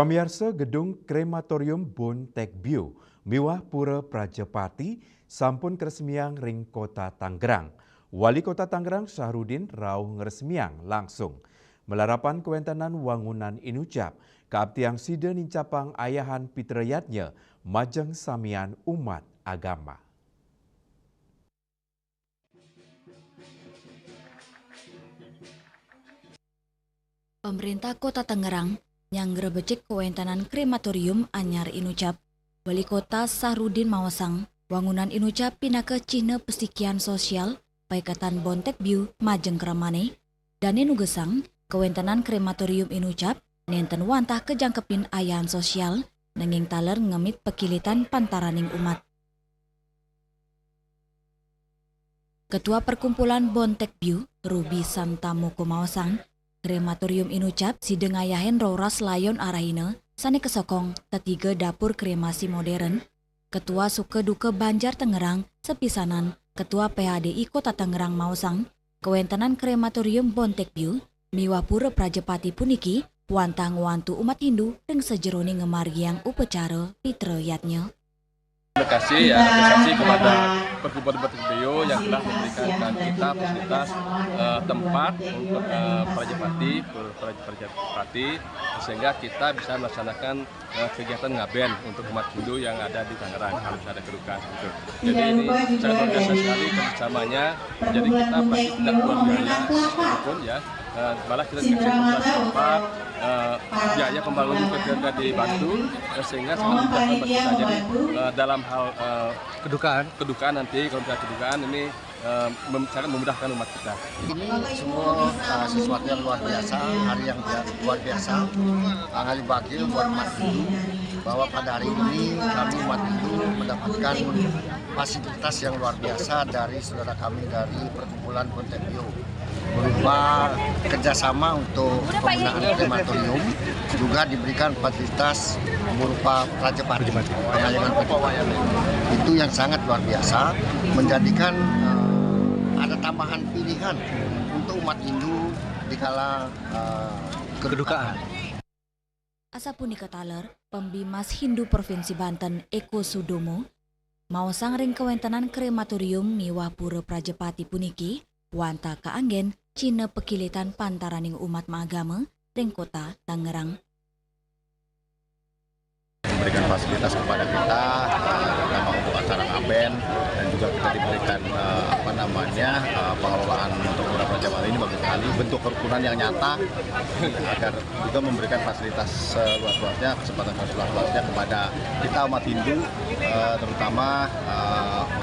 Pamirsa Gedung Krematorium Bontekbio, Miwah Pura Prajapati, sampun keresmian ring Kota Tangerang. Wali Kota Tangerang Syahrudin rauh ngeresmian langsung. Melarapan kewentanan wangunan inucap, keabtiang sida nincapang ayahan pitrayatnya, majeng samian umat agama. Pemerintah Kota Tangerang yang grebecek kewentanan krematorium anyar inucap. Wali Kota Syahrudin mawasang wangunan inucap pinake Cina Pesikian Sosial Paikatan Bontekbio majeng keramane dan nugesang kewentanan krematorium inucap nenten wantah kejangkepin ayahan sosial nenging taler ngemit pekilitan pantaraning umat. Ketua Perkumpulan Bontekbio Ruby Santamoko mawasang krematorium inucap sideng ayahen roras layon arahina sane kesokong ketiga dapur kremasi modern. Ketua Suke Duke Banjar Tangerang sepisanan Ketua PHDI Kota Tangerang mawasang kewentanan krematorium Bontekbio Miwah Pura Prajapati puniki wantah ngwantu umat Hindu deng sejeroni ngemargiang upacara pitrayatnya. Terima kasih apresiasi kepada Perkumpulan Bontekbio yang telah memberikan kita fasilitas tempat untuk Prajapati sehingga kita bisa melaksanakan kegiatan ngaben untuk umat Hindu yang ada di Tangerang harus ada kedukaan gitu. Jadi ini sangat luar biasa sekali kerjasamanya. Jadi kita pasti tidak keluar biaya apapun ya. Malah kita dikasih fasilitas tempat, biaya pembangunan juga dibantu sehingga sangat memudahkan bagi kita. Jadi dalam hal kedukaan nanti kalau misalnya kedukaan ini sangat memudahkan umat kita. Ini semua sesuatu yang luar biasa, hari yang luar biasa, ngali bagil buat umat Hindu bahwa pada hari ini kami umat Hindu mendapatkan fasilitas yang luar biasa dari saudara kami dari Perkumpulan Bontekbio berupa kerjasama untuk penggunaan krematorium, juga diberikan fasilitas berupa Prajapati, pengayangan Prajapati. Itu yang sangat luar biasa, menjadikan ada tambahan pilihan untuk umat Hindu di kala kedukaan. Asapunika taler, Pembimas Hindu Provinsi Banten Eko Sudomo mawasang ring kewentanan krematorium Miwah Pura Prajapati puniki wanta kaanggen Cina pekilitan pantaraning umat maagama ring Kota Tangerang. Memberikan fasilitas kepada kita terutama untuk acara ngaben dan juga kita diberikan pengelolaan untuk Pura Prajapati ini bagus sekali, bentuk kerukunan yang nyata agar juga memberikan fasilitas seluas-luasnya, kesempatan seluas-luasnya kepada kita umat Hindu terutama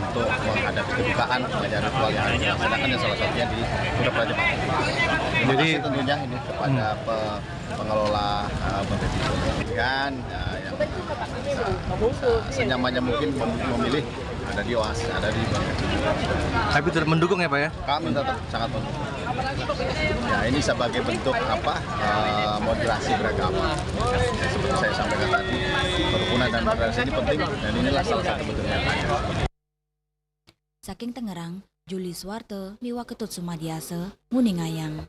untuk menghadapi kedukaan pengajaran ritual yang harus dilaksanakan dan salah satunya di Pura Prajapati. Terima kasih tentunya ini kepada pengelola Bontekbio kan yang senyamannya mungkin memilih ada di OAS, ada di Bontekbio. Tapi tetap mendukung ya Pak ya? Kami tetap sangat mendukung. Ya ini sebagai bentuk moderasi beragama. Ya, seperti saya sampaikan tadi, kerukunan dan moderasi ini penting dan inilah salah satu bentuknya. Saking Tangerang, Juli Swarte, Miwah Ketut Sumadiase, Muningayang.